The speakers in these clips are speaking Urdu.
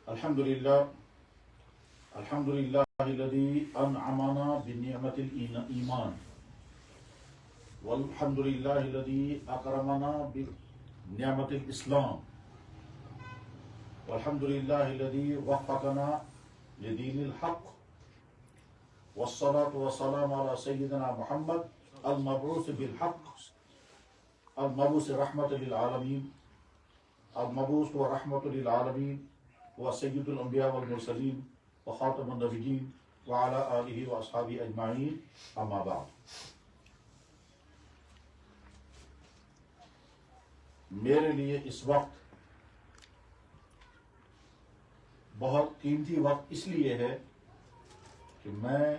الحمدللہ الذی انعمنا بنعمت الایمان والحمدللہ الذی اکرمنا بنعمت الاسلام والحمدللہ الذی وفقنا لدین الحق والصلاة والسلام علی سیدنا محمد المبعوث بالحق المبعوث رحمت للعالمین المبعوث ورحمت للعالمین وسید الانبیاء والمرسلین وخاتم النبیین وعلی آلہ واصحابہ اجمعین اما بعد۔ میرے لیے اس وقت بہت قیمتی وقت اس لیے ہے کہ میں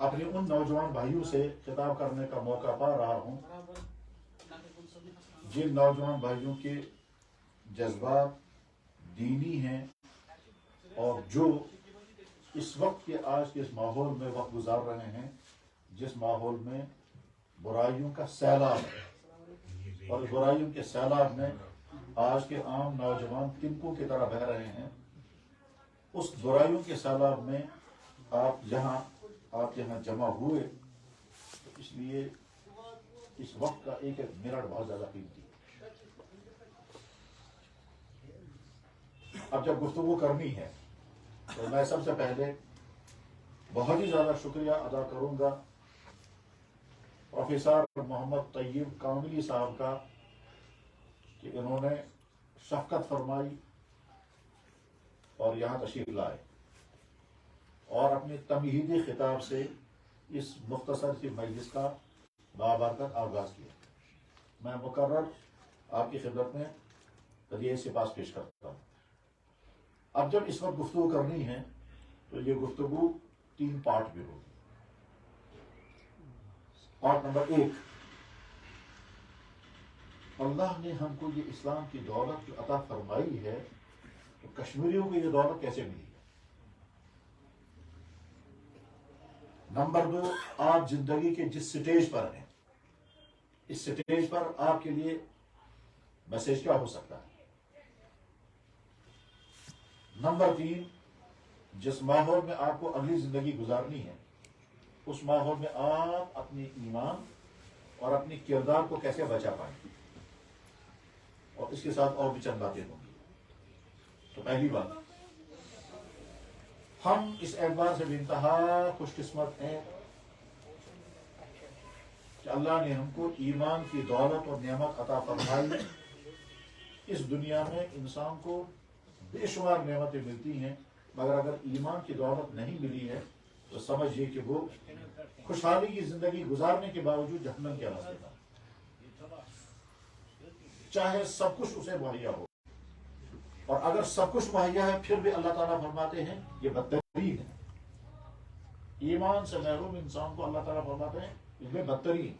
اپنے ان نوجوان بھائیوں سے خطاب کرنے کا موقع پا رہا ہوں جن نوجوان بھائیوں کے جذبات دینی ہیں اور جو اس وقت کے آج کے اس ماحول میں وقت گزار رہے ہیں، جس ماحول میں برائیوں کا سیلاب ہے اور برائیوں کے سیلاب میں آج کے عام نوجوان تنکوں کی طرح بہہ رہے ہیں۔ اس برائیوں کے سیلاب میں آپ یہاں جمع ہوئے، تو اس لیے اس وقت کا ایک منٹ بہت زیادہ قیمتی ہے۔ اب جب گفتگو کرنی ہے تو میں سب سے پہلے بہت ہی زیادہ شکریہ ادا کروں گا پروفیسر محمد طیب کاملی صاحب کا کہ انہوں نے شفقت فرمائی اور یہاں تشریف لائے اور اپنے تمہیدی خطاب سے اس مختصر سی مجلس کا بابرکت آغاز کیا۔ میں مکرر آپ کی خدمت میں ہدیہ سپاس پیش کرتا ہوں۔ اب جب اس وقت گفتگو کرنی ہے تو یہ گفتگو 3 پارٹ میں ہوگی۔ پارٹ نمبر 1، اللہ نے ہم کو یہ اسلام کی دولت جو عطا فرمائی ہے تو کشمیریوں کو یہ دولت کیسے ملی ہے۔ نمبر 2، آپ زندگی کے جس سٹیج پر ہیں، اس سٹیج پر آپ کے لیے میسج کیا ہو سکتا ہے۔ نمبر 3، جس ماحول میں آپ کو اگلی زندگی گزارنی ہے، اس ماحول میں آپ اپنی ایمان اور اپنی کردار کو کیسے بچا پائیں گے، اور اس کے ساتھ اور بھی چند باتیں ہوں گی۔ تو پہلی بات، ہم اس اعتبار سے بھی انتہا خوش قسمت ہیں کہ اللہ نے ہم کو ایمان کی دولت اور نعمت عطا فرمائی۔ اس دنیا میں انسان کو بے شمار نعمتیں ملتی ہیں، مگر اگر ایمان کی دولت نہیں ملی ہے تو سمجھیے کہ وہ خوشحالی کی زندگی گزارنے کے باوجود جہنم کے راستے پر، چاہے سب کچھ اسے مہیا ہو۔ اور اگر سب کچھ مہیا ہے پھر بھی اللہ تعالیٰ فرماتے ہیں یہ بدترین ہے۔ ایمان سے محروم انسان کو اللہ تعالیٰ فرماتے ہیں اس میں بدترین۔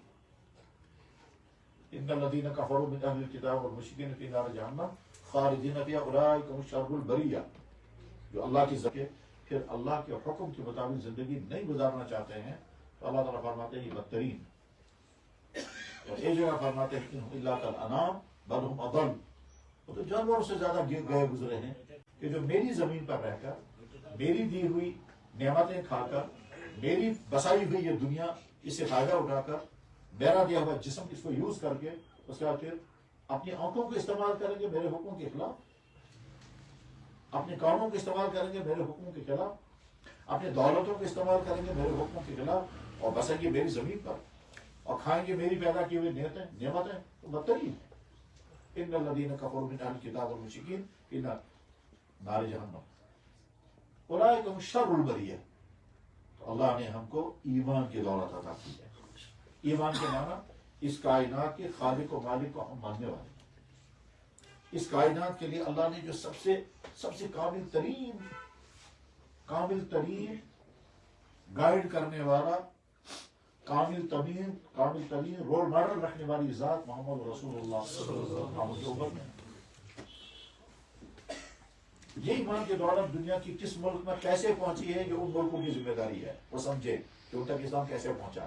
ان الذین کفروا من اہل الکتاب والمشرکین فی نار جہنم خالدین فیہا اولئک هم شر البریہ۔ جو اللہ کی ذکر پھر اللہ کے حکم کے مطابق زندگی نہیں گزارنا چاہتے ہیں تو اللہ تعالیٰ فرماتے ہیں یہ بدترین۔ اور ایک جگہ فرماتے ہیں انہم الا کالانعام بل هم اضل۔ وہ تو جانوروں سے زیادہ گئے گزرے ہیں کہ جو میری زمین پر رہ کر، میری دی ہوئی نعمتیں کھا کر، میری بسائی ہوئی یہ دنیا اس سے فائدہ اٹھا کر، میرا دیا ہوا جسم اس کو یوز کر کے اس کے بعد پھر اپنی آنکھوں کو استعمال کریں گے میرے حکموں کے خلاف، اپنے کانوں کو استعمال کریں گے میرے حکموں کے خلاف، اپنے دولتوں کو استعمال کریں گے میرے حکموں کے خلاف، اور بسیں گے میری زمین پر اور کھائیں گے میری پیدا کی ہوئی نعمتیں، تو بدترین ہے۔ ان الذین کفروا من اہل الکتاب والمشرکین فی نار جہنم اولئک هم شر البریہ۔ تو اللہ نے ہم کو ایمان کی دولت عطا کی ہے۔ ایمان کے معنی اس کائنات کے خالق و مالک کو ہم ماننے والے ہیں۔ اس کائنات کے لیے اللہ نے جو سب سے کامل ترین گائیڈ کرنے والا، کامل ترین رول ماڈل رکھنے والی ذات محمد رسول اللہ صلی اللہ علیہ وسلم ہے۔ یہ ایمان کی دولت دنیا کی کس ملک میں کیسے پہنچی ہے، یہ ان ملکوں کی ذمہ داری ہے، وہ سمجھے کہ ان تک اسلام کیسے پہنچا۔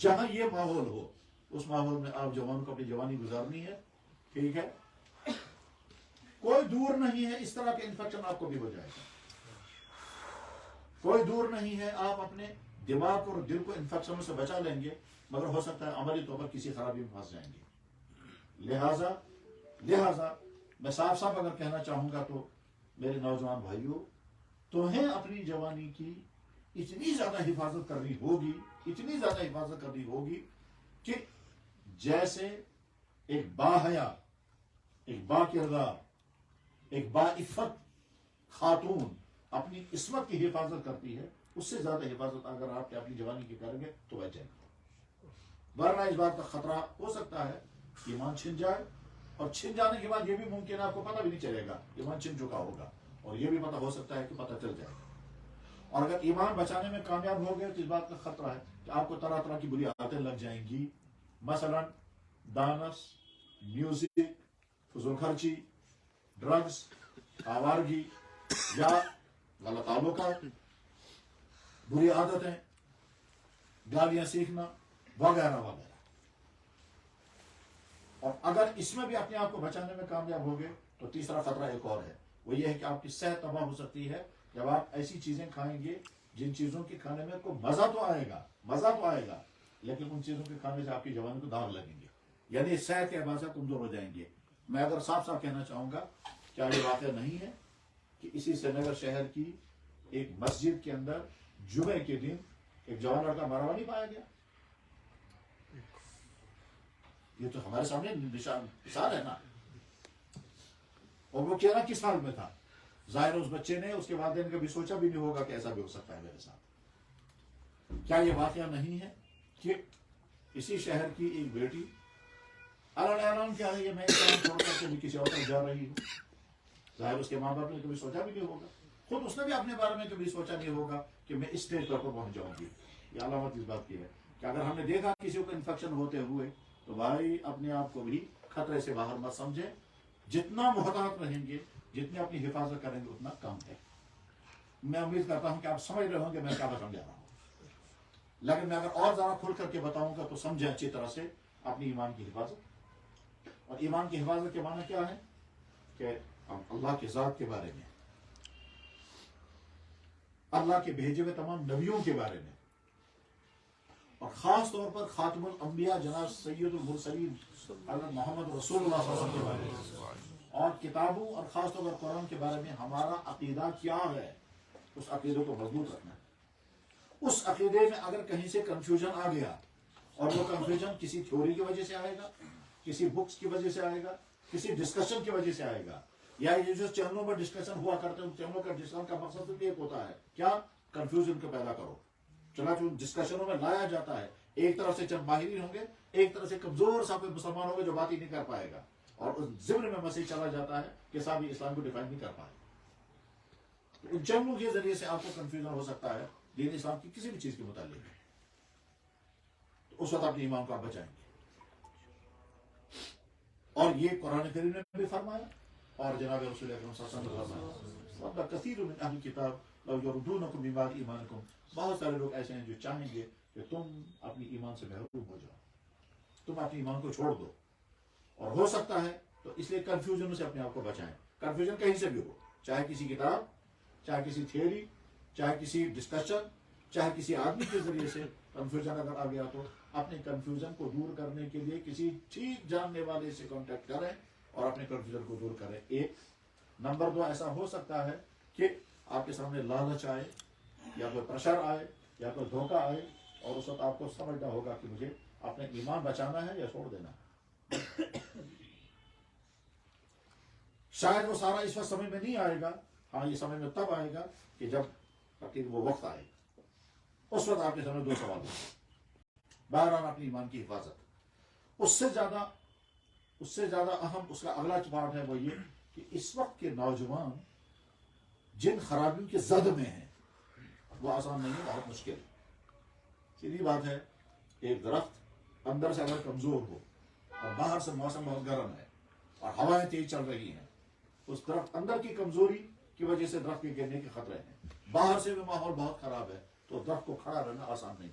جہاں یہ ماحول ہو اس ماحول میں آپ جوانوں کو اپنی جوانی گزارنی ہے. ٹھیک ہے, کوئی دور نہیں ہے اس طرح کے انفیکشن آپ کو بھی ہو جائے گا, کوئی دور نہیں ہے آپ اپنے دماغ اور دل کو انفیکشنوں سے بچا لیں گے, مگر ہو سکتا ہے عملی طور پر کسی خرابی میں پھنس جائیں گے. لہذا میں صاف صاف اگر کہنا چاہوں گا تو میرے نوجوان بھائیوں, تمہیں اپنی جوانی کی اتنی زیادہ حفاظت کرنی ہوگی کہ جیسے ایک باحیا, ایک با کردار, ایک باعفت خاتون اپنی عصمت کی حفاظت کرتی ہے, اس سے زیادہ حفاظت اگر آپ اپنی جوانی کی کریں گے تو بچ جائیں گے. ورنہ اس بات کا خطرہ ہو سکتا ہے کہ ایمان چھن جائے, اور چھن جانے کے بعد یہ بھی ممکن ہے آپ کو پتہ بھی نہیں چلے گا ایمان چھن چکا ہوگا, اور یہ بھی پتہ ہو سکتا ہے کہ پتہ چل جائے گا. اور اگر ایمان بچانے میں کامیاب ہو گئے تو اس بات کا خطرہ ہے کہ آپ کو طرح طرح کی بری عادتیں لگ جائیں گی, مثلا ڈانس, میوزک, فضول خرچی, ڈرگز, آوارگی یا غلط تعلقات, بری عادتیں, گالیاں سیکھنا وغیرہ وغیرہ. اور اگر اس میں بھی اپنے آپ کو بچانے میں کامیاب ہو گئے تو تیسرا خطرہ ایک اور ہے, وہ یہ ہے کہ آپ کی صحت تباہ ہو سکتی ہے جب آپ ایسی چیزیں کھائیں گے جن چیزوں کے کھانے میں آپ کو مزہ تو آئے گا لیکن ان چیزوں کے کھانے سے آپ کی جوانی کو داغ لگیں گے, یعنی صحت کے اعتبار سے کمزور ہو جائیں گے. میں اگر صاف صاف کہنا چاہوں گا, کیا یہ واقعہ نہیں ہے کہ اسی سری نگر شہر کی ایک مسجد کے اندر جمعے کے دن ایک جوان لڑکا مرا ہوا نہیں پایا گیا؟ یہ تو ہمارے سامنے مثال ہے نا. اور وہ کہنا کس حال میں تھا؟ ظاہر اس بچے نے, اس کے والدین کبھی سوچا بھی نہیں ہوگا کہ ایسا بھی ہو سکتا ہے میرے ساتھ. کیا یہ واقعہ نہیں ہے کہ اسی شہر کی ایک بیٹی اعلان کیا ہے, یہ میں چھوڑ کر کے بھی کسی اور طرف جا رہی ہوں. ظاہر اس کے ماں باپ نے کبھی سوچا بھی نہیں ہوگا, خود اس نے بھی اپنے بارے میں کبھی سوچا نہیں ہوگا کہ میں اس اسٹیج پر پہنچ جاؤں گی. یہ علامت اس بات کی ہے کہ اگر ہم نے دیکھا کسی کو انفیکشن ہوتے ہوئے تو بھائی اپنے آپ کو بھی خطرے سے باہر مت سمجھیں. جتنا محتاط رہیں گے, جتنی اپنی حفاظت کریں گے اتنا کم ہے. میں امید کرتا ہوں کہ آپ سمجھ رہے ہوں کہ میں کیا سمجھا رہا ہوں, لیکن میں اگر اور زیادہ کھل کر کے بتاؤں گا تو سمجھیں اچھی طرح سے اپنی ایمان کی حفاظت. اور ایمان کی حفاظت کے معنی کیا ہے کہ ہم اللہ کی ذات کے بارے میں, اللہ کے بھیجے ہوئے تمام نبیوں کے بارے میں, اور خاص طور پر خاتم الانبیاء جناب سید المرسلین حضرت محمد رسول اللہ صلی اللہ علیہ وسلم کے بارے میں, اور کتابوں اور خاص طور پر قرآن کے بارے میں ہمارا عقیدہ کیا ہے, اس عقیدے کو مضبوط رکھنا ہے. اس عقیدے میں اگر کہیں سے کنفیوژن آ گیا, اور وہ کنفیوژن کسی تھیوری کی وجہ سے آئے گا, کسی بکس کی وجہ سے آئے گا, کسی ڈسکشن کی وجہ سے آئے گا, یا یہ جو چینلوں میں ڈسکشن ہوا کرتے ہیں ان چینلوں کا ڈسکشن کا مقصد تو ایک ہوتا ہے کیا, کنفیوژن کو پیدا کرو. چنانچہ ان ڈسکشنوں میں لایا جاتا ہے, ایک طرف سے چند ماہرین ہوں گے, ایک طرف سے کمزور سا کوئی مسلمان ہوگا جو بات ہی نہیں کر پائے گا, اور اس ضمن میں مسیح چلا جاتا ہے کہ صاحب اسلام کو ڈیفائن نہیں کر پائے. ان چینلوں کے ذریعے سے آپ کو کنفیوژن ہو سکتا ہے دین اسلام کی کسی بھی چیز کے متعلق, تو اس وقت اپنے ایمان کو آپ بچائیں گے. اور یہ قرآن کریم نے بھی فرمایا, اور جناب رسول اکرم صلی اللہ علیہ وسلم نے فرمایا, کثیر من اہل کتاب لو یردونکم من بعد ایمانکم, بہت سارے لوگ ایسے ہیں جو چاہیں گے کہ تم اپنی ایمان سے محروم ہو جاؤ, تم اپنی ایمان کو چھوڑ دو. اور ہو سکتا ہے تو اس لیے کنفیوژن سے اپنے آپ کو بچائیں. کنفیوژن کہیں سے بھی ہو, چاہے کسی کتاب, چاہے کسی تھیوری, چاہے کسی ڈسکشن, چاہے کسی آدمی کے ذریعے سے کنفیوژن اگر آ گیا تو اپنے کنفیوژن کو دور کرنے کے لیے کسی ٹھیک جاننے والے سے کانٹیکٹ کریں اور اپنے کنفیوژن کو دور کریں. ایک نمبر 2, ایسا ہو سکتا ہے کہ آپ کے سامنے لالچ آئے, یا کوئی پریشر آئے, یا کوئی دھوکہ آئے, اور اس وقت آپ کو سمجھنا ہوگا کہ مجھے اپنے ایمان بچانا ہے یا چھوڑ دینا ہے. شاید وہ سارا اس وقت سمجھ میں نہیں آئے گا, ہاں یہ سمجھ میں تب آئے گا کہ جب وہ وقت آئے. اس وقت آپ کے سامنے 2 سوال ہیں. بہرحال اپنی ایمان کی حفاظت. اس سے زیادہ اہم اس کا اگلا پارٹ ہے, وہ یہ کہ اس وقت کے نوجوان جن خرابیوں کے زد میں ہیں وہ آسان نہیں ہے, بہت مشکل ہے. سیدھی بات ہے, ایک درخت اندر سے اگر کمزور ہو اور باہر سے موسم بہت گرم ہے اور ہوائیں تیز چل رہی ہیں, اس درخت اندر کی کمزوری کی وجہ سے درخت کے گرنے کے خطرے ہیں, باہر سے بھی ماحول بہت خراب ہے, تو درخت کو کھڑا رہنا آسان نہیں.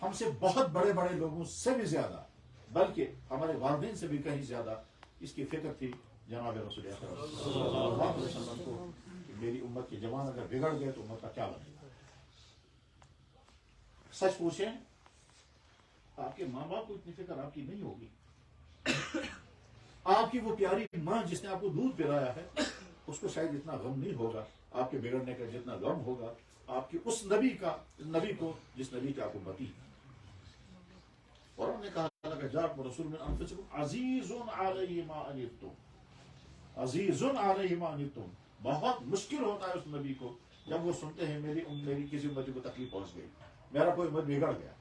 ہم سے بہت بڑے بڑے لوگوں سے بھی زیادہ، بلکہ ہمارے والدین سے بھی کہیں زیادہ اس کی فکر تھی جناب رسول اکرم صلی اللہ علیہ وسلم کو کہ میری امت کے جوان اگر بگڑ گئے تو امت کا کیا بنے گا۔ سچ پوچھیں، آپ کے ماں باپ کو اتنی فکر آپ کی نہیں ہوگی؟ آپ کی وہ پیاری ماں جس نے آپ کو دودھ پلایا ہے، اس کو شاید اتنا غم نہیں ہوگا آپ کے بگڑنے کا جتنا غم ہوگا آپ کی اس نبی کو جس نبی کا آپ کو بتی۔ اور انہوں نے کہا کہ جاءکم رسول من انفسکم عزیز علیہ ما عنتم، عزیز علیہ ما عنتم، بہت مشکل ہوتا ہے اس نبی کو جب وہ سنتے ہیں میری کسی امتی کو تکلیف پہنچ گئی، میرا کوئی امت بگڑ گیا۔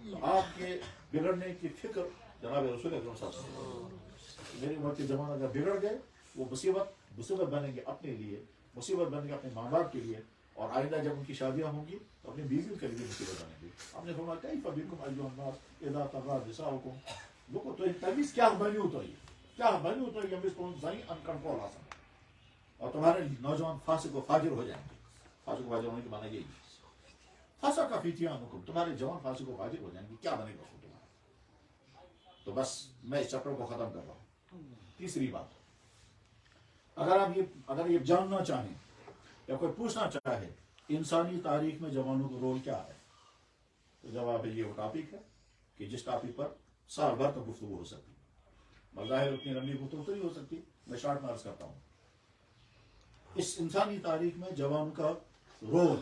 تو آپ کے بگڑنے کی فکر جناب رسول اکرم صلی اللہ علیہ وسلم، میری امت کے جوان اگر بگڑ گئے وہ مصیبت بنیں گے اپنے لیے، مصیبت بنیں گے اپنے ماں باپ کے لیے، اور آئندہ جب ان کی شادیاں ہوں گی تو اپنی بیویوں کے لیے مصیبت بنیں گی۔ ہم نے فرمایا کیف بکم ایھا الناس اذا طغى نساؤکم، لوگوں تو تمیز کیا بنیو تو یہ ہمیں کون سائی انکنٹرول آسان، اور تمہارے نوجوان فاسق و فاجر ہو جائیں گے۔ فاسق و فاجر ہونے کے معنی یہی ہے، فسق فتیانکم، تمہارے جوان فاسق و فاجر ہو جائیں گے، کیا بنے گا تمہارا؟ تو بس میں اس چیپٹر کو ختم کر رہا ہوں۔ تیسری بات، اگر یہ جاننا چاہیں یا کوئی پوچھنا چاہے انسانی تاریخ میں جوانوں کا رول کیا ہے، تو جواب ہے یہ وہ ٹاپک ہے کہ جس ٹاپک پر سال بھر تک گفتگو ہو سکتی، بظاہر اتنی لمبی گفتگو تو نہیں ہو سکتی، میں شارٹ میں عرض کرتا ہوں۔ اس انسانی تاریخ میں جوانوں کا رول،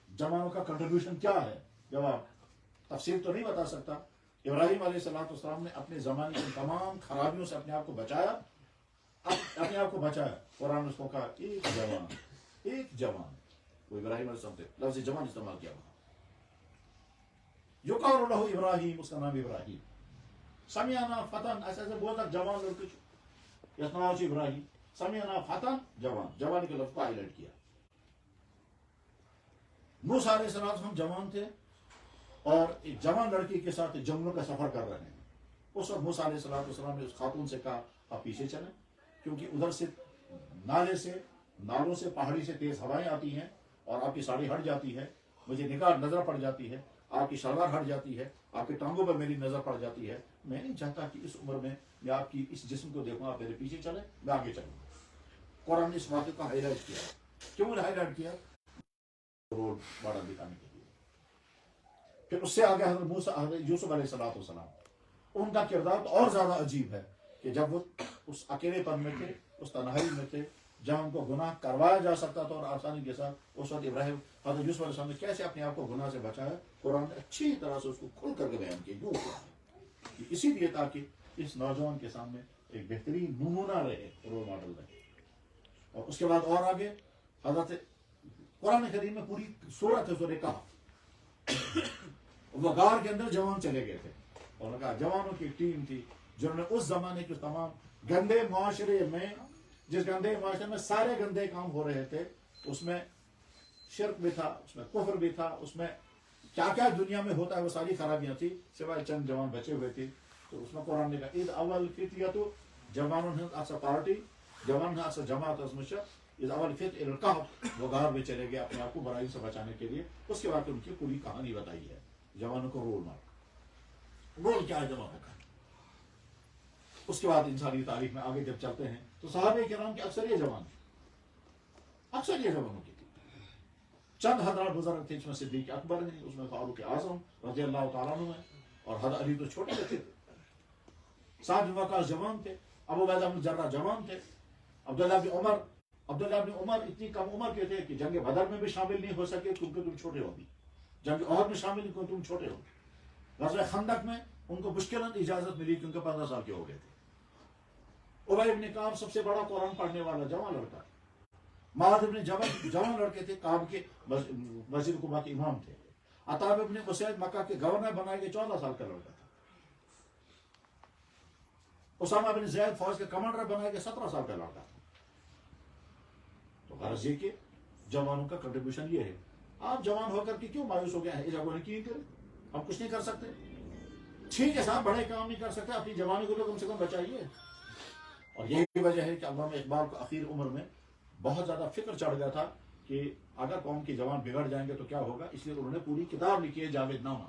جوانوں کا کنٹریبیوشن کیا ہے، جواب تفصیل تو نہیں بتا سکتا۔ ابراہیم علیہ السلام نے اپنے زمانے کی تمام خرابیوں سے اپنے آپ کو بچایا، قرآن نے اس کو کہا ایک جوان، وہ ابراہیم علیہ السلام تھے، لفظ جوان استعمال کیا وہاں۔ یقال لہ ابراہیم، اس کا نام ابراہیم، سمعنا فتن، ایسے بہت جوان لڑکے یس نام ابراہیم، سمعنا فتن، جوان کے لفظ کو ہائی لائٹ کیا۔ موسیٰ علیہ السلام جوان تھے اور ایک جوان لڑکی کے ساتھ جنگلوں کا سفر کر رہے ہیں۔ اس وقت موسیٰ علیہ السلام نے اس خاتون سے کہا آپ پیچھے چلیں، کیونکہ ادھر سے نالوں سے پہاڑی سے تیز ہوائیں آتی ہیں اور آپ کی ساڑی ہٹ جاتی ہے، مجھے نظر پڑ جاتی ہے، آپ کی شلوار ہٹ جاتی ہے، آپ کے ٹانگوں پر میری نظر پڑ جاتی ہے، میں نہیں چاہتا کہ اس عمر میں آپ کی اس جسم کو دیکھوں، آپ میرے پیچھے چلیں، میں آگے چلوں۔ قرآن نے اس واقعے کا ہائی لائٹ کیا۔ کیوں ہائی لائٹ کیا؟ رول ماڈل دکھانے کے لیے۔ پھر اس سے آگے حضرت یوسف علیہ السلام، ان کا کردار اور زیادہ عجیب ہے کہ جب وہ اس اکیلے پن میں تھے، اس تنہائی میں تھے جہاں ان کو گناہ کروایا جا سکتا تھا اور آسانی کے ساتھ، اس وقت حضرت یوسف علیہ السلام نے کیسے اپنے آپ کو گناہ سے بچایا، قرآن نے اچھی طرح سے اس کو کھل کر کے بیان کیا، اسی لیے تاکہ اس نوجوان کے سامنے ایک بہترین نمونہ رہے، رول ماڈل رہے۔ اور اس کے بعد اور آگے حضرت قرآن کریم میں پوری سورت ہے سورہ کہف، وہ غار کے اندر جوان چلے گئے تھے، اور انہوں نے کہا جوانوں کی ٹیم تھی جنہوں نے اس زمانے کے تمام گندے معاشرے میں، جس گندے معاشرے میں سارے گندے کام ہو رہے تھے، اس میں شرک بھی تھا، اس میں کفر بھی تھا، اس میں کیا کیا دنیا میں ہوتا ہے وہ ساری خرابیاں تھی، سوائے چند جوان بچے ہوئے تھے۔ تو اس میں قرآن نے کہا اذ اول فتیۃ، جوانوں نے اکثر پارٹی، جوان نے اکثر جماعت ازمشہ، اذ اول فتیۃ الی الکہف، وہ غار میں چلے گئے اپنے آپ کو برائی سے بچانے کے لیے۔ اس کے بعد ان کی پوری کہانی بتائی ہے، جوانوں کو رول ماڈل، رول کیا ہے جوانوں کا۔ اس کے بعد انسانی تاریخ میں آگے جب چلتے ہیں تو صحابہ کرام کے اکثر یہ جوان تھے، اکثر یہ جوانوں کی تھی۔ چند حضرات بزرگ تھے، اس میں صدیق اکبر ہیں، اس میں فاروق اعظم رضی اللہ تعالیٰ عنہ ہیں، اور حضرت علی تو چھوٹے بچے تھے، سعد بن وقاص جوان تھے، ابو عبیدہ بن جراح جوان تھے، عبداللہ بن عمر اتنی کم عمر کے تھے کہ جنگ بدر میں بھی شامل نہیں ہو سکے کیونکہ تم چھوٹے ہو، جنگ احد میں شامل نہیں کیونکہ تم چھوٹے ہو، غزوہ خندق میں ان کو مشکلاً اجازت ملی کیونکہ 15 سال کے ہو گئے تھے۔ ابی بن کعب سب سے بڑا قرآن پڑھنے والا جوان لڑکا، معاذ بن جبل جوان لڑکے تھے، کعب کے مسجد قباء کے امام تھے، عطا بن اسید مکہ کے گورنر بنائے گئے 14 سال کا لڑکا تھا، اسامہ بن زید فوج کے کمانڈر بنائے گئے 17 سال کا لڑکا تھا۔ تو غرض یہ کہ جوانوں کا کنٹریبیوشن یہ ہے۔ آپ جوان ہو کر کے کیوں مایوس ہو گئے ہیں؟ جب انہیں کی کریں، ہم کچھ نہیں کر سکتے، ٹھیک ہے صاحب بڑے کام نہیں کر سکتے، اپنی جوانی کو تو کم سے کم بچائیے۔ اور یہی وجہ ہے کہ علامہ اقبال کو اخیر عمر میں بہت زیادہ فکر چڑھ گیا تھا کہ اگر قوم کے جوان بگڑ جائیں گے تو کیا ہوگا، اس لیے انہوں نے پوری کتاب لکھی ہے جاوید نامہ،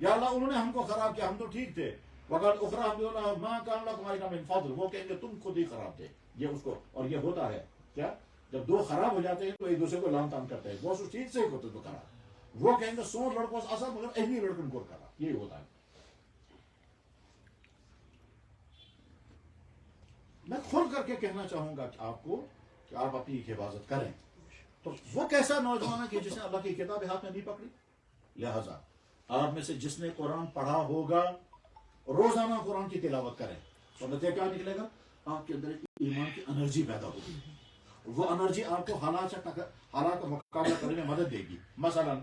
یا اللہ انہوں نے ہم کو خراب کیا، ہم تو ٹھیک تھے، وقت اخرا ماں کان لکم علینا من فضل، وہ کہیں گے تم خود ہی خراب تھے. یہ اس کو، اور یہ ہوتا ہے کیا، جب دو خراب ہو جاتے ہیں تو ایک دوسرے کو لان تان کرتے ہیں، وہ ٹھیک سے ہی ہوتے تو خراب، وہ کہیں گے سون لڑکوں سے اثر مگر اہمی لڑکن کو خراب. یہی ہوتا ہے. میں کھول کر کے کہنا چاہوں گا کہ آپ کو کہ آپ اپنی حفاظت کریں. تو وہ کیسا نوجوان ہے کہ جس نے اللہ کی کتاب ہاتھ میں نہیں پکڑی؟ لہذا آپ میں سے جس نے قرآن پڑھا ہوگا روزانہ قرآن کی تلاوت کریں تو نتیجہ کیا نکلے گا؟ آپ کے اندر ایمان کی انرجی پیدا ہوگی. وہ انرجی آپ کو حالات کا مقابلہ کرنے میں مدد دے گی. مثلا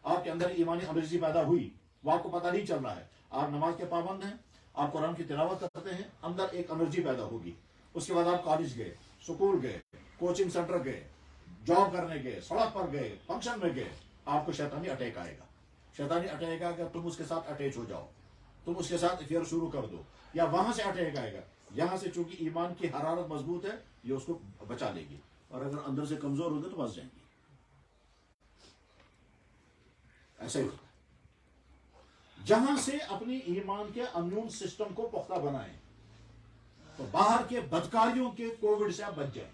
آپ کے اندر ایمانی انرجی پیدا ہوئی، وہ آپ کو پتہ نہیں چل رہا ہے، آپ نماز کے پابند ہیں، آپ قرآن کی تلاوت کرتے ہیں، اندر ایک انرجی پیدا ہوگی. اس کے بعد آپ کالج گئے، سکول گئے، کوچنگ سینٹر گئے، جاب کرنے گئے، سڑک پر گئے، فنکشن میں گئے، آپ کو شیطانی اٹیک آئے گا. شیطانی اٹیک آئے گا، تم اس کے ساتھ اٹیچ ہو جاؤ، تم اس کے ساتھ افیئر شروع کر دو، یا وہاں سے اٹیک آئے گا. یہاں سے چونکہ ایمان کی حرارت مضبوط ہے یہ اس کو بچا لے گی، اور اگر اندر سے کمزور ہوگی تو بچ جائیں گی. ایسا ہی ہوتا ہے. جہاں سے اپنی ایمان کے امیون سسٹم کو پختہ بنائیں تو باہر کے بدکاریوں کے کووڈ سے آپ بچ جائیں.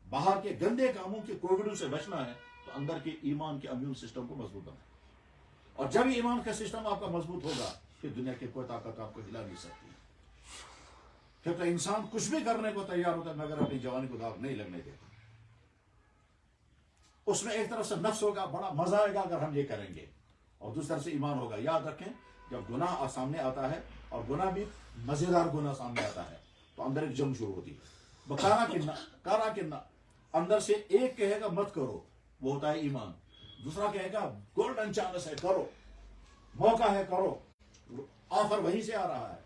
باہر کے گندے کاموں کے کووڈ سے بچنا ہے تو اندر کے ایمان کے امیون سسٹم کو مضبوط بنائیں. اور جب ایمان کا سسٹم آپ کا مضبوط ہوگا پھر دنیا کی کوئی طاقت آپ کو ہلا نہیں سکتی. پھر تو انسان کچھ بھی کرنے کو تیار ہوتا ہے مگر اپنی جوانی کو داغ نہیں لگنے دیتا. اس میں ایک طرف سے نفس ہوگا، بڑا مزہ آئے گا اگر ہم یہ کریں گے، اور دوسری طرف سے ایمان ہوگا. یاد رکھیں جب گناہ سامنے آتا ہے اور گناہ بھی مزیدار گناہ سامنے آتا ہے تو اندر ایک جنگ شروع ہوتی ہے. کارا کنہ اندر سے ایک کہے گا مت کرو، وہ ہوتا ہے ایمان. دوسرا کہے گا گولڈن چانس ہے کرو، موقع ہے کرو، آفر وہیں سے آ رہا ہے،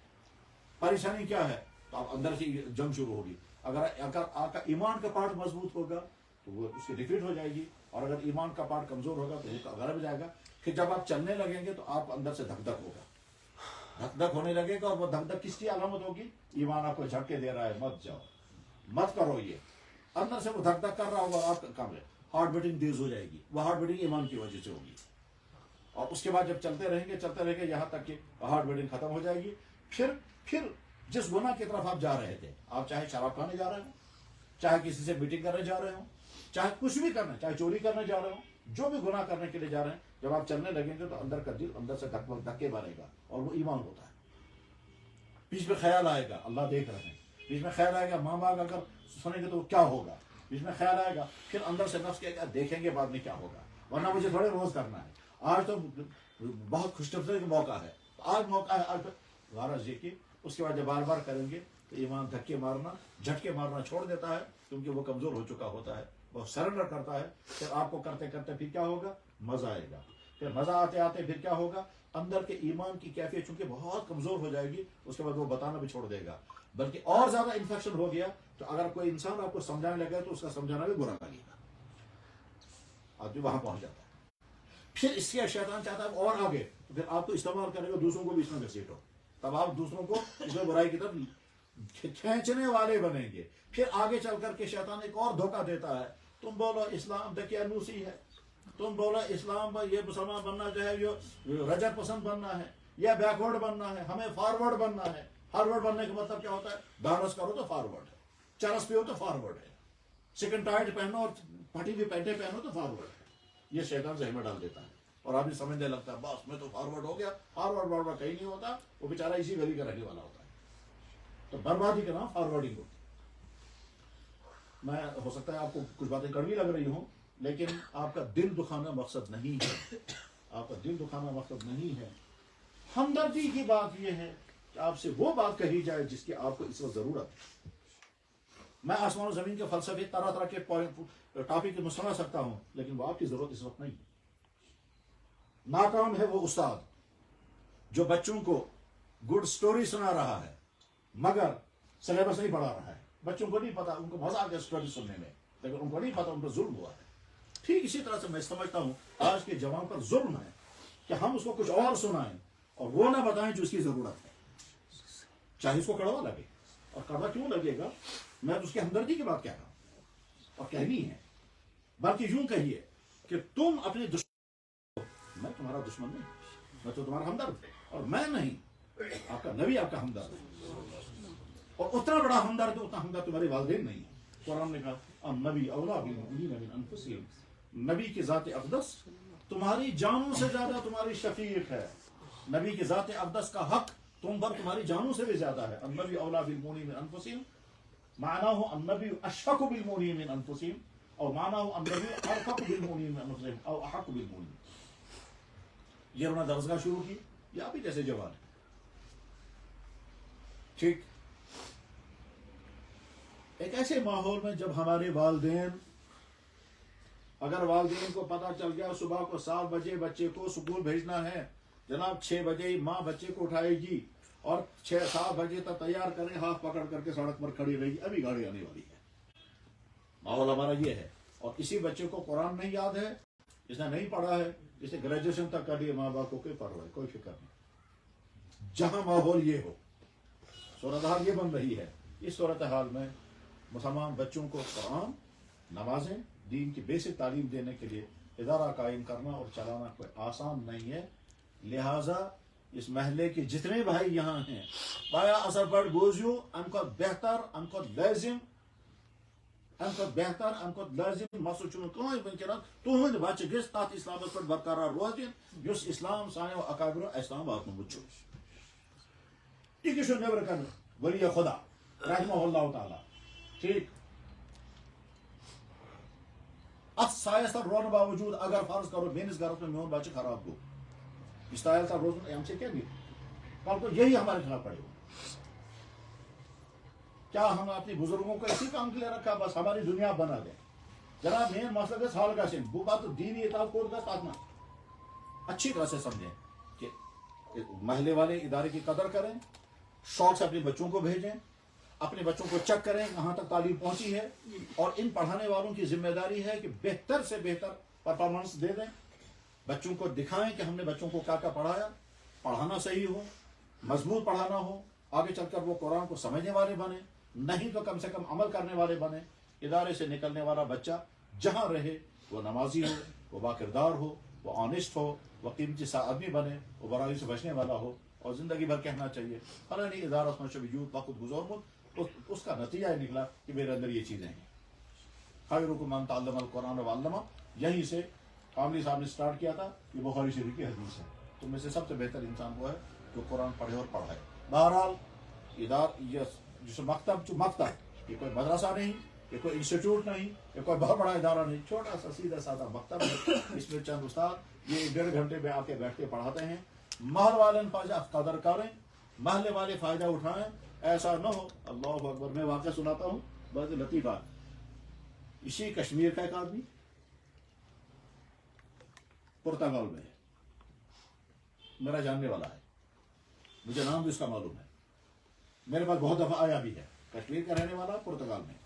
پریشانی کیا ہے؟ تو اب اندر سے جنگ شروع ہوگی. اگر آپ کا ایمان کا پارٹ مضبوط ہوگا تو وہ اس کی ڈیفیٹ ہو جائے گی، اور اگر ایمان کا پارٹ کمزور ہوگا تو وہ غلب جائے گا. پھر جب آپ چلنے لگیں گے تو آپ اندر سے دھک دھک ہوگا، دھک دھک ہونے لگے گا. اور وہ دھک دھک کس کی علامت ہوگی؟ ایمان آپ کو جھٹکے دے رہا ہے مت جاؤ، مت کرو. یہ اندر سے وہ دھک دھک کر رہا ہوگا، آپ کام ہے ہارٹ بیٹنگ تیز ہو جائے گی. وہ ہارٹ بیٹنگ ایمان کی وجہ سے ہوگی. اور اس کے بعد جب چلتے رہیں گے یہاں تک کہ ہارٹ بیٹنگ ختم ہو جائے گی. پھر جس گناہ کی طرف آپ جا رہے تھے، آپ چاہے شراب کھانے جا رہے ہوں، چاہے کسی سے میٹنگ کرنے جا رہے ہوں، چاہے کچھ بھی کرنا، چاہے چوری کرنے جا رہے ہوں، جو بھی گناہ کرنے کے لیے جا رہے ہیں، جب آپ چلنے لگیں گے تو اندر کا دل اندر سے دھکے مارے گا، اور وہ ایمان ہوتا ہے. بیچ میں خیال آئے گا اللہ دیکھ رہے ہیں، بیچ میں خیال آئے گا ماں باپ اگر سنیں گے تو کیا ہوگا، بیچ میں خیال آئے گا. پھر اندر سے نفس کہے گا دیکھیں گے بعد میں کیا ہوگا، ورنہ مجھے تھوڑے روز کرنا ہے، آج تو بہت خوش قسمتی کا موقع ہے، آج موقع ہے، آج غرض یہ کہ اس کے بعد جب بار بار کریں گے تو ایمان دھکے مارنا، جھٹکے مارنا چھوڑ دیتا ہے، کیونکہ وہ کمزور ہو چکا ہوتا ہے، وہ سرنڈر کرتا ہے. پھر آپ کو کرتے کرتے پھر کیا ہوگا؟ مزہ آئے گا. پھر مزہ آتے آتے پھر کیا ہوگا؟ اندر کے ایمان کی کیفیت چونکہ بہت کمزور ہو جائے گی، اس کے بعد وہ بتانا بھی چھوڑ دے گا، بلکہ اور زیادہ انفیکشن ہو گیا تو اگر کوئی انسان آپ کو سمجھانے لگے تو اس کا سمجھانا بھی برا لگے گا. آدمی وہاں پہنچ جاتا ہے. پھر اس کے شیطان چاہتا ہے اور آگے، تو پھر آپ کو استعمال کرے گا دوسروں کو بھی اس میں گھسیٹو، تب آپ دوسروں کو اس میں برائی کی طرف کھینچنے والے بنیں گے. پھر آگے چل کر کے شیطان ایک اور دھوکہ دیتا ہے، تم بولو اسلام دقیانوسی ہے، تم بولو اسلام یہ مسلمان بننا چاہے، یہ رجت پسند بننا ہے، یا بیکورڈ بننا ہے، ہمیں فارورڈ بننا ہے. فارورڈ بننے کا مطلب کیا ہوتا ہے؟ ڈانس کرو تو فارورڈ ہے، چرس پیو تو فارورڈ ہے، سکن ٹائٹ پہنو اور پھٹی ہوئی پینٹیں پہنو تو فارورڈ ہے. یہ شیطان ذہن میں ڈال دیتا ہے اور آدمی سمجھنے لگتا ہے بس میں تو فارورڈ ہو گیا. فارورڈ کہیں نہیں ہوتا، وہ بیچارہ اسی گلی کا رہنے والا ہوتا ہے. تو بربادی کا نام فارورڈنگ ہوتی ہے. میں ہو سکتا ہے آپ کو کچھ باتیں کڑوی لگ رہی ہوں، لیکن آپ کا دل دکھانا مقصد نہیں ہے، آپ کا دل دکھانا مقصد نہیں ہے. ہمدردی کی بات یہ ہے کہ آپ سے وہ بات کہی جائے جس کی آپ کو اس وقت ضرورت ہے. میں آسمان و زمین کے فلسفے طرح طرح کے ٹاپک میں سنا سکتا ہوں، لیکن وہ آپ کی ضرورت اس وقت نہیں ہے. ناکام ہے وہ استاد جو بچوں کو گڈ سٹوری سنا رہا ہے مگر سلیبس نہیں پڑھا رہا ہے. بچوں کو نہیں پتا، ان کو مزہ آ گیا سٹوری سننے میں، لیکن ان کو نہیں پتا ان پر ظلم ہوا ہے. ٹھیک اسی طرح سے میں سمجھتا ہوں آج کے جوان پر ظلم ہے کہ ہم اس کو کچھ اور سنائیں اور وہ نہ بتائیں جو اس کی ضرورت ہے، چاہے اس کو کڑوا لگے. اور کڑوا کیوں لگے گا؟ میں اس کی ہمدردی کی بات کہہ رہا ہوں اور کہنی ہے، بلکہ یوں کہیے کہ تم اپنے میں تمہارا دشمن نہیں، میں تو تمہارا ہمدرد، اور میں نہیں، آپ کا نبی آپ کا ہمدرد ہے، اور اتنا بڑا ہمدرد ہے، اتنا ہمدرد تمہارے والدین نہیں ہے۔ قرآن نے کہا النبی اولیٰ بالمؤمنین من انفسہم، نبی کی ذات اقدس تمہاری جانوں سے زیادہ تمہاری شفیق ہے، نبی کی ذات اقدس کا حق تم پر تمہاری جانوں سے بھی زیادہ ہے۔ النبی اولیٰ بالمؤمنین من انفسہم معناه النبی اشفق بالمؤمنین من انفسہم، اور معناه النبی ارفق بالمؤمنین من انفسہم او احق بالمؤمنین۔ یہ انہوں نے درسگاہ شروع کی، یہ آپ ہی جیسے جوان ہے، ٹھیک۔ ایک ایسے ماحول میں جب ہمارے والدین، اگر والدین کو پتہ چل گیا صبح کو 7 بجے بچے کو اسکول بھیجنا ہے، جناب 6 بجے ماں بچے کو اٹھائے گی اور 6-7 بجے تک تیار کریں، ہاتھ پکڑ کر کے سڑک پر کھڑی رہے گی، ابھی گاڑی آنے والی ہے، ماحول ہمارا یہ ہے۔ اور کسی بچے کو قرآن نہیں یاد ہے، جس نے نہیں پڑھا ہے، جس نے گریجویشن تک کر لی، ماں باپ کو کوئی پرواہ کوئی فکر نہیں۔ جہاں ماحول یہ ہو، صورتحال یہ بن رہی ہے، اس صورتحال میں مسلمان بچوں کو قرآن، نمازیں، دین کی بیسک تعلیم دینے کے لیے ادارہ قائم کرنا اور چلانا کوئی آسان نہیں ہے۔ لہٰذا اس محلے کے جتنے بھائی یہاں ہیں، بایا اثر پڑ گوزیو ان کو بہتر، ان کو لازم، ان کو بہتر، ان کو لازم مسو چون کہیں ونکن تہند بچہ گژھِ تات اسلامس پہ برقرار روزن یس اسلام سانو اکابرو اسلام واتنمت چھُ۔ یہ چھُ نیبر کن ولی خدا رحمہ اللہ تعالیٰ، ٹھیک۔ ات سایس تل روزن باوجود اگر فرض کرو میرے گھرس میں میون بچہ خراب گو، اس سایل تل روزن ہم سے کیا نہیں، کل کو یہی ہمارے خلاف پڑے گا۔ کیا ہم اپنے بزرگوں کو اسی کام کے لیے رکھا بس ہماری دنیا بنا دیں؟ جناب مین مسئلہ گھس حل گھن بہ پتہ دینی اطاعت کوت گھس تک اچھی طرح سے سمجھیں کہ محلے والے ادارے کی قدر کریں، شوق سے اپنے بچوں کو بھیجیں، اپنے بچوں کو چیک کریں کہاں تک تعلیم پہنچی ہے، اور ان پڑھانے والوں کی ذمہ داری ہے کہ بہتر سے بہتر پرفارمنس دے دیں، بچوں کو دکھائیں کہ ہم نے بچوں کو کیا کیا پڑھایا، پڑھانا صحیح ہو، مضبوط پڑھانا ہو، آگے چل کر وہ قرآن کو سمجھنے والے بنے، نہیں تو کم سے کم عمل کرنے والے بنے۔ ادارے سے نکلنے والا بچہ جہاں رہے وہ نمازی ہو، وہ باکردار ہو، وہ آنیسٹ ہو، وہ قیمتی سا آدمی بنے، وہ برائی سے بچنے والا ہو، اور زندگی بھر کہنا چاہیے فلانی ادارہ میں شبیوت وقت گزور، اس کا نتیجہ یہ نکلا کہ میرے اندر یہ چیزیں ہیں۔ خیرکم من تعلم القرآن وعلمہ، یہیں سے عاملی صاحب نے سٹارٹ کیا تھا، یہ بخاری شریف کی حدیث ہے، تم میں سے سب سے بہتر انسان وہ ہے جو قرآن پڑھے اور پڑھائے۔ بہرحال جس مکتب مکتب، یہ کوئی مدرسہ نہیں، یہ کوئی انسٹیٹیوٹ نہیں، یہ کوئی بہت بڑا ادارہ نہیں، چھوٹا سا سیدھا سادہ مکتب ہے، اس میں چند استاد یہ 1.5 گھنٹے میں آ کے بیٹھ کے پڑھاتے ہیں۔ محل والے قدر کریں، محلے والے فائدہ اٹھائیں، ایسا نہ ہو۔ اللہ اکبر، میں واقعہ سناتا ہوں بہت لطیفہ۔ اسی کشمیر کا ایک آدمی پرتگال میں ہے، میرا جاننے والا ہے، مجھے نام بھی اس کا معلوم ہے، میرے پاس بہت دفعہ آیا بھی ہے، کشمیر کا رہنے والا، پرتگال میں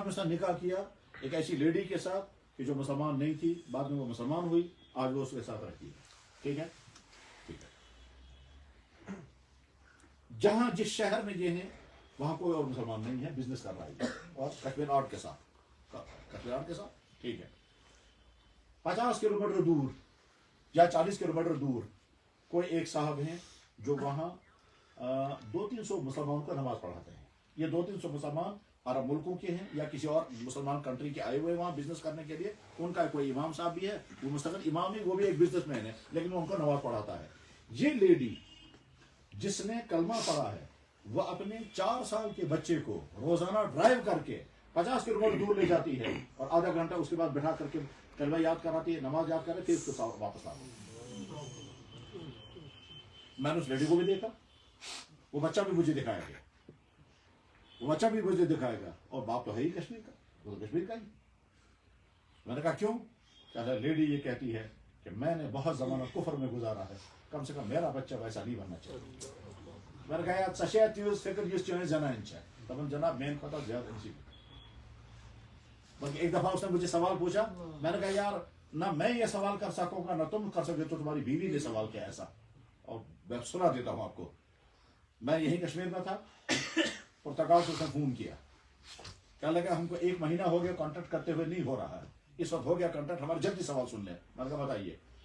اس نے نکاح کیا ایک ایسی لیڈی کے ساتھ کہ جو مسلمان نہیں تھی، بعد میں وہ مسلمان ہوئی، آج وہ اس کے ساتھ رہتی ہے، ٹھیک ہے، ٹھیک ہے۔ جہاں جس شہر میں یہ ہیں وہاں کوئی اور مسلمان نہیں ہے، بزنس کر رہا ہے، اور کشمیر آرٹ کے ساتھ، ٹھیک ہے۔ 50 کلومیٹر دور یا 40 کلومیٹر دور کوئی ایک صاحب ہیں جو وہاں 200-300 مسلمانوں کو نماز پڑھاتے ہیں۔ یہ 200-300 مسلمان عرب ملکوں کے ہیں یا کسی اور مسلمان کنٹری کے آئے ہوئے وہاں بزنس کرنے کے لیے، ان کا کوئی امام صاحب بھی ہے، وہ مستقل امام نہیں، وہ بھی ایک بزنس مین ہے، لیکن وہ ان کو نماز پڑھاتا ہے۔ یہ لیڈی جس نے کلمہ پڑھا ہے، وہ اپنے 4 سال کے بچے کو روزانہ ڈرائیو کر کے 50 کلومیٹر دور لے جاتی ہے، اور آدھا گھنٹہ اس کے بعد بٹھا کر کے کلمہ یاد کراتی ہے، نماز یاد کرے، پھر اس کو واپس آتی ہے۔ میں نے اس لیڈی کو بھی دیکھا، وہ بچہ بھی مجھے دکھائے گا، اور باپ تو ہے ہی کشمیر کا، وہ تو کشمیر کا ہی۔ میں نے کہا کیوں؟ کہتا ہے لیڈی یہ کہتی ہے کہ میں نے بہت زمانہ کفر میں گزارا ہے، کم سے کم میرا بچہ ویسا نہیں بننا چاہیے۔ میں نے کہا یار سشے تیز فکر یہ چاہے زنان ہے، تب جناب مین خطا زیادہ انسی، بلکہ ایک دفعہ اس نے مجھے سوال پوچھا، میں نے کہا یار نہ میں یہ سوال کر سکوں گا نہ تم کر سکتے، تو تمہاری بیوی نے سوال کیا ایسا، اور میں سنا دیتا ہوں آپ کو۔ میں یہی کشمیر میں تھا، پرتگال سے اس نے فون کیا، کہنے لگا ہم کو 1 مہینہ ہو گیا کانٹیکٹ کرتے ہوئے نہیں ہو رہا ہے، اس وقت ہو گیا کانٹیکٹ، ہمارے جلدی سوال سن لیں۔ میں نے کہا بتائیے،